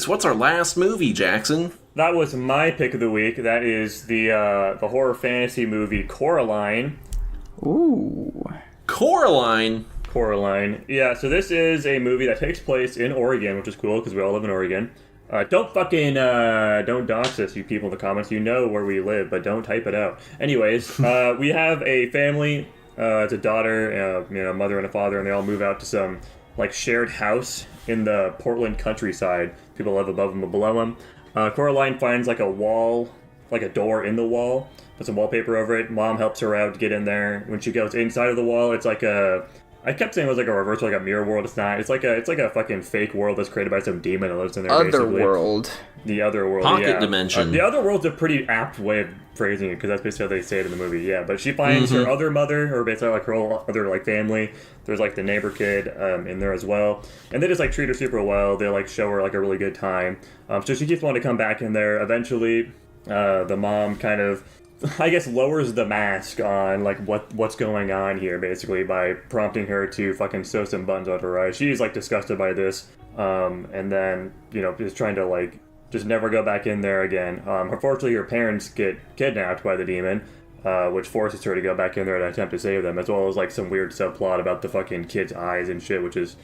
news. What's our last movie, Jackson? That was my pick of the week. That is the horror fantasy movie Coraline. Ooh. Coraline? Coraline. Yeah, so this is a movie that takes place in Oregon, which is cool because we all live in Oregon. Don't dox us, you people in the comments. You know where we live, but don't type it out. Anyways, we have a family. It's a daughter, mother and a father, and they all move out to some shared house in the Portland countryside. People live above them and below them. Coraline finds a wall, a door in the wall, put some wallpaper over it. Mom helps her out to get in there. When she goes inside of the wall, it's I kept saying it was a reverse, a mirror world. It's not. It's like a fucking fake world that's created by some demon that lives in there. Otherworld. The Otherworld. Pocket dimension. The Otherworld's a pretty apt way of phrasing it because that's basically how they say it in the movie. Yeah, but she finds her other mother, or basically her whole other family. There's the neighbor kid in there as well, and they just treat her super well. They show her a really good time. So she keeps wanting to come back in there. Eventually, the mom kind of, I guess, lowers the mask on what's going on here, basically by prompting her to fucking sew some buttons on her eyes. She's disgusted by this, and then just trying to just never go back in there again. Unfortunately, her parents get kidnapped by the demon, which forces her to go back in there and attempt to save them, as well as some weird subplot about the fucking kid's eyes and shit, which is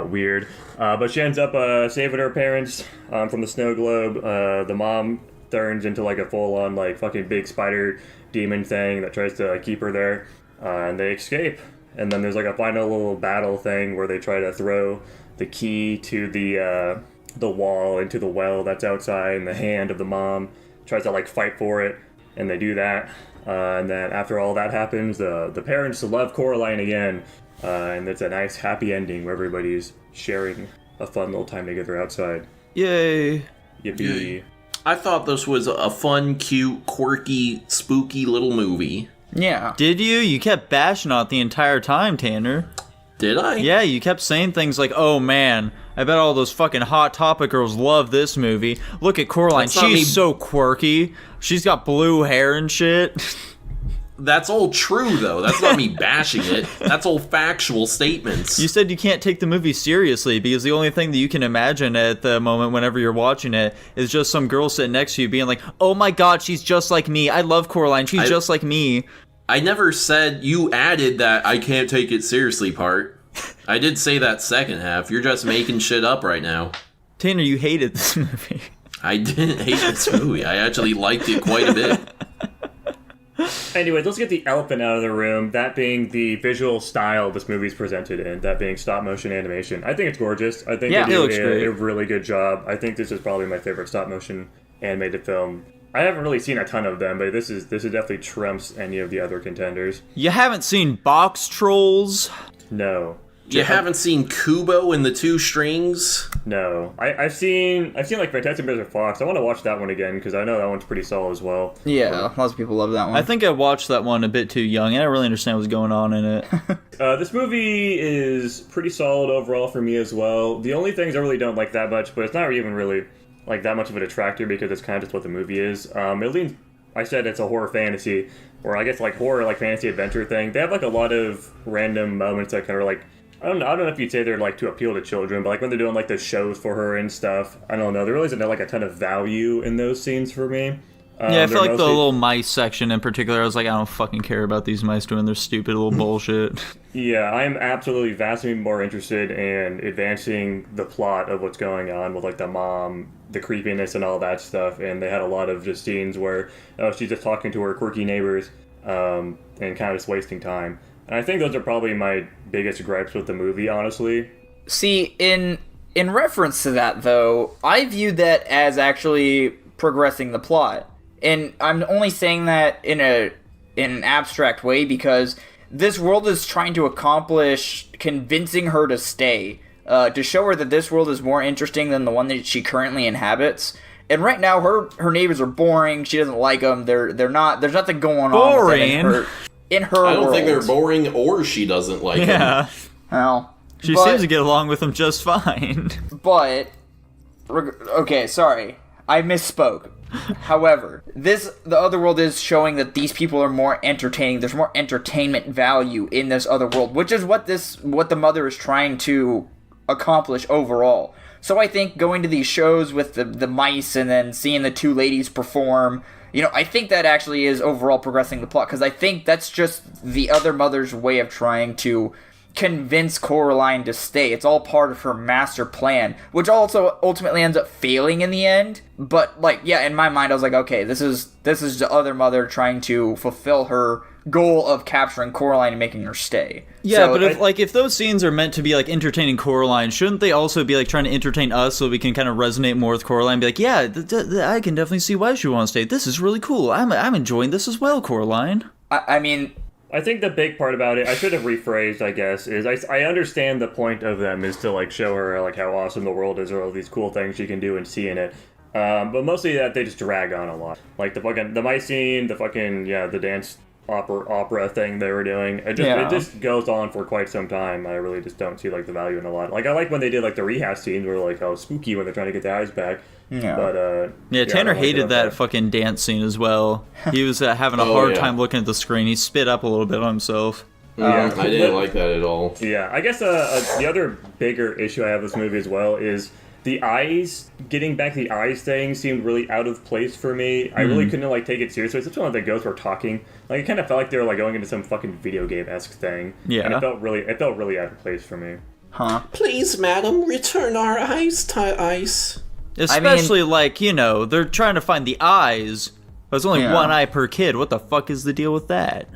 weird. But she ends up saving her parents from the snow globe. The mom turns into a full-on fucking big spider demon thing that tries to keep her there, and they escape. And then there's a final little battle thing where they try to throw the key to the wall into the well that's outside, and the hand of the mom tries to fight for it, and they do that. And then after all that happens, the parents love Coraline again, and it's a nice happy ending where everybody's sharing a fun little time together outside. Yay. Yippee. Yay. I thought this was a fun, cute, quirky, spooky little movie. Yeah. Did you? You kept bashing on it the entire time, Tanner. Did I? Yeah, you kept saying things like, oh man, I bet all those fucking Hot Topic girls love this movie. Look at Coraline, she's so quirky. She's got blue hair and shit. That's all true, though. That's not me bashing it. That's all factual statements. You said you can't take the movie seriously because the only thing that you can imagine at the moment whenever you're watching it is just some girl sitting next to you being like, oh my god, she's just like me. I love Coraline. She's just like me. I never said, you added that I can't take it seriously part. I did say that second half. You're just making shit up right now. Tanner, you hated this movie. I didn't hate this movie. I actually liked it quite a bit. Anyways, let's get the elephant out of the room, that being the visual style this movie's presented in, that being stop-motion animation. I think it's gorgeous. I think they do a really good job. I think this is probably my favorite stop-motion animated film. I haven't really seen a ton of them, but this is definitely trumps any of the other contenders. You haven't seen Box Trolls? No. You haven't seen Kubo and the Two Strings? No. I've seen Fantastic Mr. Fox. I want to watch that one again because I know that one's pretty solid as well. Yeah, lots of people love that one. I think I watched that one a bit too young. I don't really understand what's going on in it. This movie is pretty solid overall for me as well. The only things I really don't like that much, but it's not even really that much of a detractor because it's kind of just what the movie is. It leans, I said it's a horror fantasy, or I guess horror fantasy adventure thing. They have a lot of random moments that kind of I don't know if you'd say they're to appeal to children, but when they're doing the shows for her and stuff, I don't know. There really isn't a ton of value in those scenes for me. Yeah, I feel like the little mice section in particular, I was like, I don't fucking care about these mice doing their stupid little bullshit. Yeah, I'm absolutely vastly more interested in advancing the plot of what's going on with the mom, the creepiness and all that stuff, and they had a lot of just scenes where she's just talking to her quirky neighbors and kind of just wasting time. And I think those are probably my biggest gripes with the movie, honestly. See, in reference to that, though, I viewed that as actually progressing the plot. And I'm only saying that in an abstract way because this world is trying to accomplish convincing her to stay, to show her that this world is more interesting than the one that she currently inhabits. And right now, her neighbors are boring. She doesn't like them. They're not. There's nothing going on with them in her I don't world. think they're boring, or she doesn't like them. Yeah. Well, she seems to get along with them just fine. But okay, sorry, I misspoke. However, the other world is showing that these people are more entertaining. There's more entertainment value in this other world, which is what the mother is trying to accomplish overall. So I think going to these shows with the mice and then seeing the two ladies perform, I think that actually is overall progressing the plot, because I think that's just the other mother's way of trying to convince Coraline to stay. It's all part of her master plan, which also ultimately ends up failing in the end. But in my mind I was like, okay, this is the other mother trying to fulfill her goal of capturing Coraline and making her stay. Yeah, so, but if those scenes are meant to be entertaining Coraline, shouldn't they also be trying to entertain us so we can kind of resonate more with Coraline? Be yeah, I can definitely see why she wants to stay. This is really cool. I'm enjoying this as well, Coraline. I mean, I think the big part about it, I should have rephrased, I guess, is I understand the point of them is to show her how awesome the world is, or all these cool things she can do and see in it. But mostly that they just drag on a lot. The mice scene, the dance opera thing they were doing. It just goes on for quite some time. I really just don't see the value in a lot. I like when they did the rehash scenes where how spooky when they're trying to get the eyes back. Yeah. But Tanner hated that fucking dance scene as well. He was having a hard time looking at the screen. He spit up a little bit on himself. I didn't like that at all. Yeah, I guess the other bigger issue I have with this movie as well is the eyes. Getting back the eyes thing seemed really out of place for me. I really couldn't take it seriously. Especially when the ghosts were talking. It kind of felt like they were going into some fucking video game-esque thing. Yeah, and it felt really out of place for me. Huh? Please, madam, return our eyes to ice. Especially they're trying to find the eyes. There's only one eye per kid. What the fuck is the deal with that?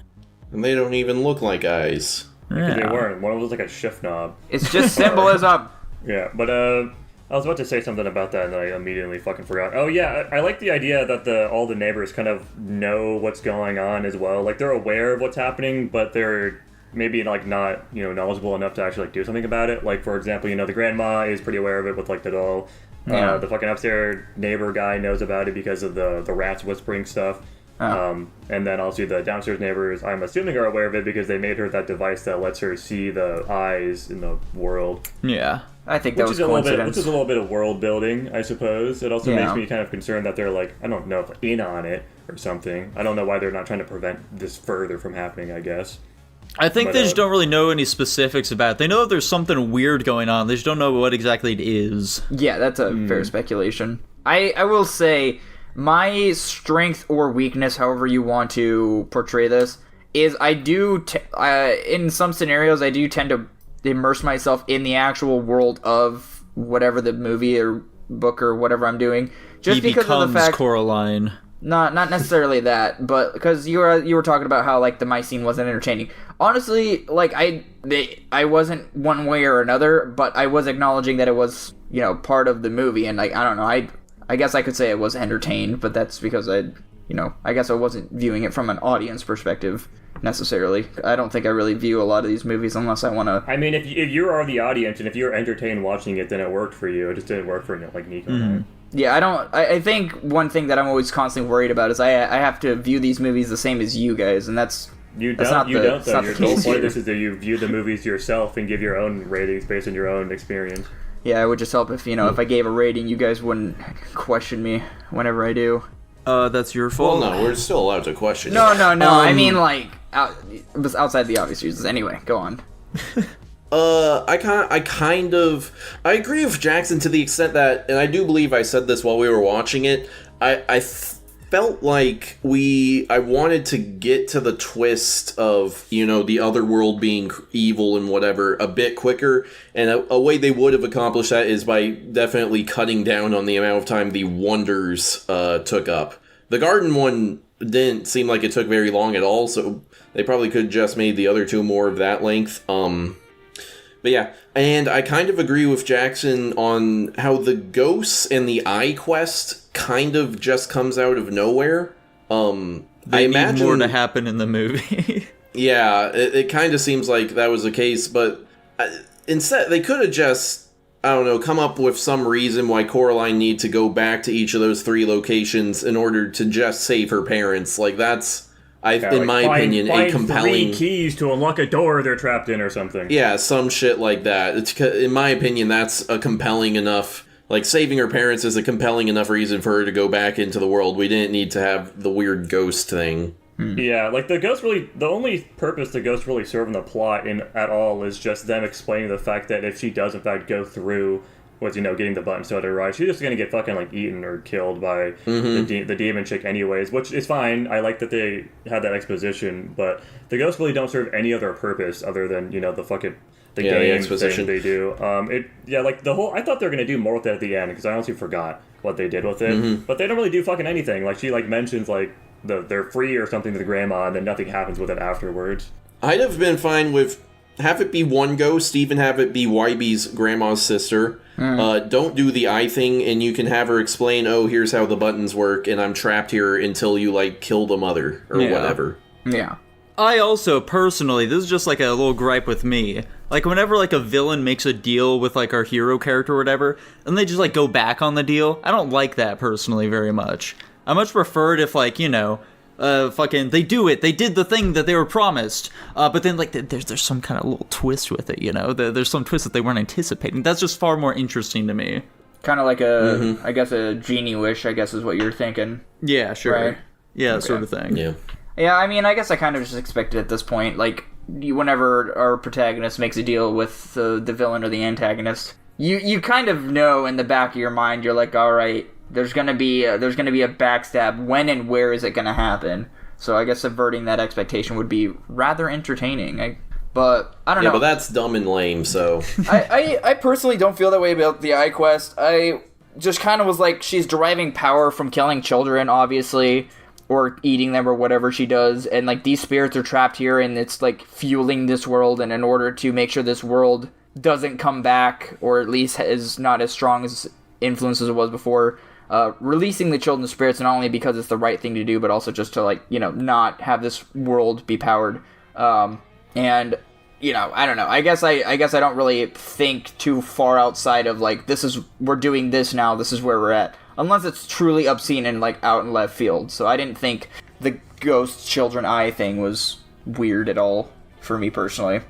And they don't even look like eyes. Because they weren't. One was a shift knob. It's just symbolism. Yeah, but I was about to say something about that and I immediately fucking forgot. Oh yeah, I like the idea that all the neighbors kind of know what's going on as well. They're aware of what's happening, but they're maybe not knowledgeable enough to actually do something about it. For example, the grandma is pretty aware of it with the doll. Yeah. The fucking upstairs neighbor guy knows about it because of the rats whispering stuff. Oh. And then also the downstairs neighbors, I'm assuming, are aware of it because they made her that device that lets her see the eyes in the world. Yeah. I think that was coincidence. Which is a little bit of world building, I suppose. It also makes me kind of concerned that they're I don't know, in on it or something. I don't know why they're not trying to prevent this further from happening, I guess. I think they just don't really know any specifics about it. They know that there's something weird going on. They just don't know what exactly it is. Yeah, that's a fair speculation. I will say, my strength or weakness, however you want to portray this, is I do, in some scenarios, I do tend to immerse myself in the actual world of whatever the movie or book or whatever I'm doing. Just he because of the fact, Coraline. Not necessarily that, but because you were talking about how the mice scene wasn't entertaining. Honestly, I wasn't one way or another, but I was acknowledging that it was part of the movie, and I don't know, I guess I could say I was entertained, but that's because I guess I wasn't viewing it from an audience perspective necessarily. I don't think I really view a lot of these movies unless I want to. I mean, if you are the audience and if you're entertained watching it, then it worked for you. It just didn't work for Nico. Yeah, I think one thing that I'm always constantly worried about is I have to view these movies the same as you guys, and that's You That's don't, not though. the Your whole case point of here. this is that you view the movies yourself and give your own ratings based on your own experience. Yeah, it would just help if, if I gave a rating, you guys wouldn't question me whenever I do. That's your fault. Well, no, we're still allowed to question you. No. I mean, outside the obvious reasons. Anyway, go on. I agree with Jackson to the extent that, and I do believe I said this while we were watching it, I felt like I wanted to get to the twist of, the other world being evil and whatever a bit quicker, and a way they would have accomplished that is by definitely cutting down on the amount of time the Wonders took up. The Garden one didn't seem like it took very long at all, so they probably could have just made the other two more of that length. But yeah, and I kind of agree with Jackson on how the ghosts and the eye quest kind of just comes out of nowhere. They need more to happen in the movie. Yeah, it kind of seems like that was the case, but instead they could have just, come up with some reason why Coraline need to go back to each of those 3 locations in order to just save her parents. That's... in my opinion, a compelling... 3 keys to unlock a door they're trapped in or something. Yeah, some shit like that. In my opinion, that's a compelling enough... saving her parents is a compelling enough reason for her to go back into the world. We didn't need to have the weird ghost thing. Yeah, the ghost really... The only purpose the ghosts really serve in the plot at all is just them explaining the fact that if she does, in fact, go through was, getting the buttons to let her ride. She's just gonna get fucking, like, eaten or killed by the demon chick anyways, which is fine. I like that they had that exposition, but the ghosts really don't serve any other purpose other than, the fucking... The game thing they do. I thought they were going to do more with it at the end, because I honestly forgot what they did with it. But they don't really do fucking anything. Like, she, mentions, they're free or something to the grandma, and then nothing happens with it afterwards. I'd have been fine with have it be one ghost, even have it be YB's grandma's sister. Don't do the eye thing, and you can have her explain, oh, here's how the buttons work, and I'm trapped here until you, kill the mother, or whatever. Yeah. I also, personally, this is just, a little gripe with me. Whenever, a villain makes a deal with, our hero character or whatever, and they just, go back on the deal, I don't like that, personally, very much. I much prefer it if, they do it, they did the thing that they were promised, but then, there's some kind of little twist with it, There's some twist that they weren't anticipating. That's just far more interesting to me. Kind of like I guess a genie wish, I guess is what you're thinking. Yeah, sure. Right? Yeah, okay. Sort of thing. Yeah. Yeah, I mean, I guess I kind of just expected at this point, whenever our protagonist makes a deal with the villain or the antagonist, you kind of know in the back of your mind, you're like, all right, there's gonna be a backstab. When and where is it gonna happen? So I guess subverting that expectation would be rather entertaining. But I don't know. Yeah, but that's dumb and lame. So I personally don't feel that way about the Eye Quest. I just kind of was like, she's deriving power from killing children, obviously. Or eating them or whatever she does, and these spirits are trapped here, and it's fueling this world, and in order to make sure this world doesn't come back, or at least is not as strong as influence as it was before, releasing the children's spirits, not only because it's the right thing to do, but also just to not have this world be powered. And I don't know. I guess I don't really think too far outside of we're doing this now, this is where we're at. Unless it's truly obscene and out in left field. So I didn't think the ghost children eye thing was weird at all for me personally.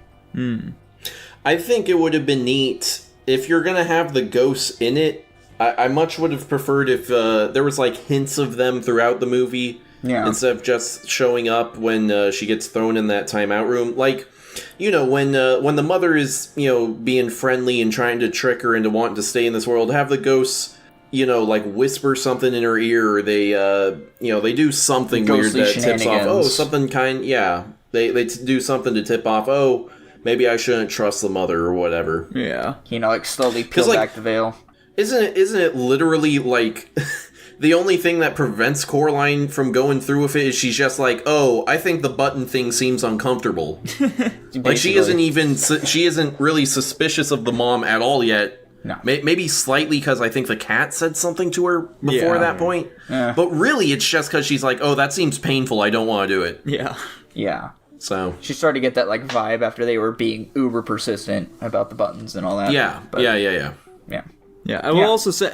I think it would have been neat if you're gonna have the ghosts in it. I much would have preferred if there was hints of them throughout the movie, instead of just showing up when she gets thrown in that timeout room. When the mother is being friendly and trying to trick her into wanting to stay in this world, have the ghosts whisper something in her ear, or they do something Ghostly weird that tips off, they do something to tip off, oh, maybe I shouldn't trust the mother, or whatever. Yeah. Slowly peel back the veil. Isn't it literally, the only thing that prevents Coraline from going through with it is she's just oh, I think the button thing seems uncomfortable. She isn't really suspicious of the mom at all yet. No. Maybe slightly because I think the cat said something to her before that point. Yeah. But really, it's just because she's oh, that seems painful, I don't want to do it. Yeah. Yeah. So she started to get that vibe after they were being uber persistent about the buttons and all that. Yeah. But, Yeah. Yeah, I will also say,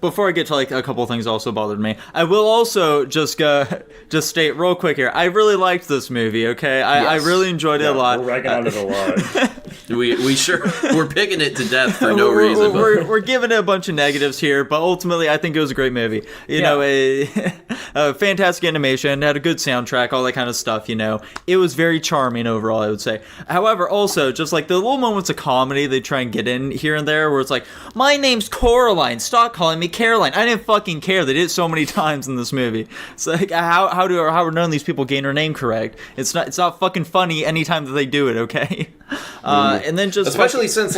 before I get to a couple of things also bothered me, I will also just state real quick here, I really liked this movie, okay? I really enjoyed it a lot. We're ragging on it a lot. We sure, we're picking it to death for no reason. We're giving it a bunch of negatives here, but ultimately I think it was a great movie. A fantastic animation, had a good soundtrack, all that kind of stuff, It was very charming overall, I would say. However, also, just the little moments of comedy they try and get in here and there, where it's my name's Coraline, stop calling me Caroline. I didn't fucking care. They did it so many times in this movie. It's how are none of these people getting her name correct? It's not fucking funny anytime that they do it, okay? And then just especially since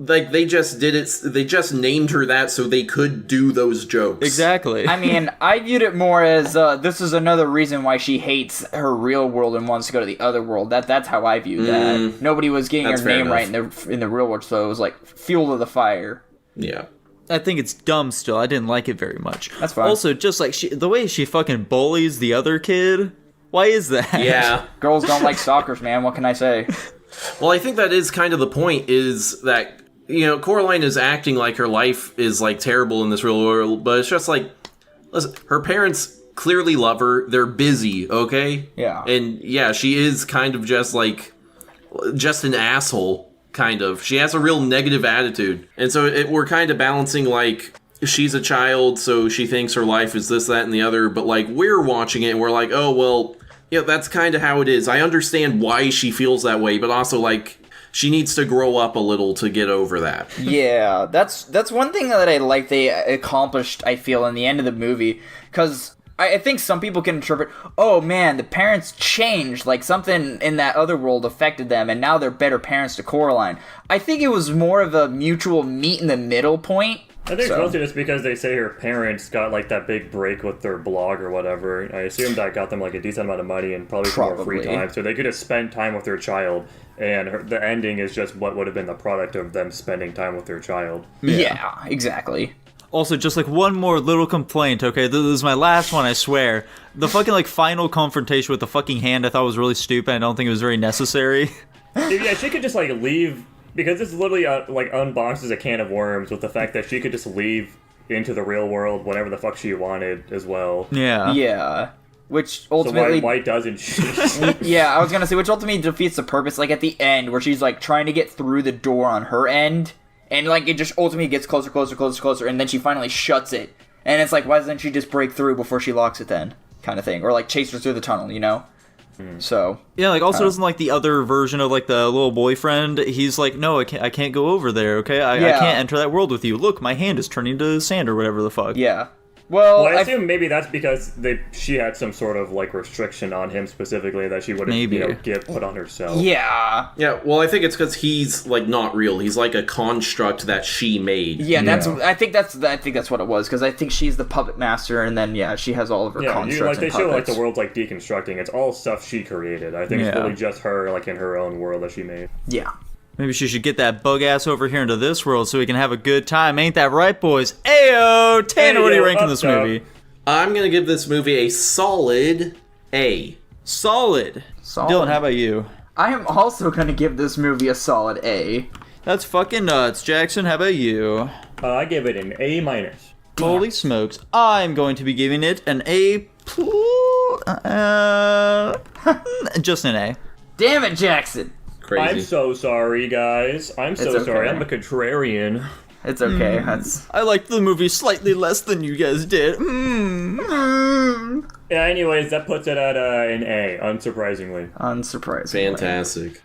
they just did it, they just named her that so they could do those jokes. Exactly. I mean, I viewed it more as this is another reason why she hates her real world and wants to go to the other world. That's how I viewed that. Nobody was getting her name right in the real world, so it was fuel to the fire. Yeah. I think it's dumb still. I didn't like it very much. That's fine. Also, just the way she fucking bullies the other kid. Why is that? Yeah. Girls don't like stalkers, man. What can I say? Well, I think that is kind of the point, is that, Coraline is acting like her life is, terrible in this real world, but it's just listen, her parents clearly love her. They're busy, okay? Yeah. And, yeah, she is kind of just an asshole, kind of. She has a real negative attitude. And so we're kind of balancing, she's a child, so she thinks her life is this, that, and the other, but, we're watching it, and we're oh, well, that's kind of how it is. I understand why she feels that way, but also, she needs to grow up a little to get over that. Yeah, that's one thing that I like they accomplished, I feel, in the end of the movie, because I think some people can interpret, oh man, the parents changed, like something in that other world affected them, and now they're better parents to Coraline. I think it was more of a mutual meet in the middle point. I think it's mostly just because they say her parents got like that big break with their blog or whatever. I assume that got them like a decent amount of money and probably some more free time, so they could have spent time with their child. And the ending is just what would have been the product of them spending time with their child. Yeah, exactly. Also, just like one more little complaint, okay? This is my last one, I swear. The fucking like final confrontation with the fucking hand I thought was really stupid. I don't think it was very necessary. Yeah, she could just like leave, because this literally like unboxes a can of worms with the fact that she could just leave into the real world whenever the fuck she wanted as well. Yeah. Yeah. Which ultimately... So why doesn't she? Yeah, I was gonna say, which ultimately defeats the purpose, like at the end, where she's like trying to get through the door on her end, and like it just ultimately gets closer, and then she finally shuts it. And it's like, why doesn't she just break through before she locks it then? Kind of thing. Or like chase her through the tunnel, you know? So... Yeah, like also doesn't like the other version of like the little boyfriend, he's like, no, I can't go over there, okay? I can't enter that world with you. Look, my hand is turning to sand or whatever the fuck. Yeah. Well, I assume maybe that's because she had some sort of like restriction on him specifically that she wouldn't get put on herself. Yeah. Yeah, well, I think it's because he's like not real. He's like a construct that she made. Yeah, I think that's what it was, because I think she's the puppet master, and then she has all of her constructs they and show like puppets. the world's like deconstructing. It's all stuff she created. I think it's really just her like in her own world that she made. Yeah. Maybe she should get that bug ass over here into this world so we can have a good time. Ain't that right, boys? Ayo! Tanner, what are you ranking this movie? I'm gonna give this movie a solid A. Solid. Dylan, how about you? I am also going to give this movie a solid A. That's fucking nuts. Jackson, how about you? I give it an A-. Holy smokes. I'm going to be giving it an A. Just an A. Damn it, Jackson! Crazy. I'm so sorry, guys. I'm so sorry. I'm a contrarian. It's okay. I liked the movie slightly less than you guys did. Yeah, anyways, that puts it at an A, unsurprisingly. Unsurprising. Fantastic.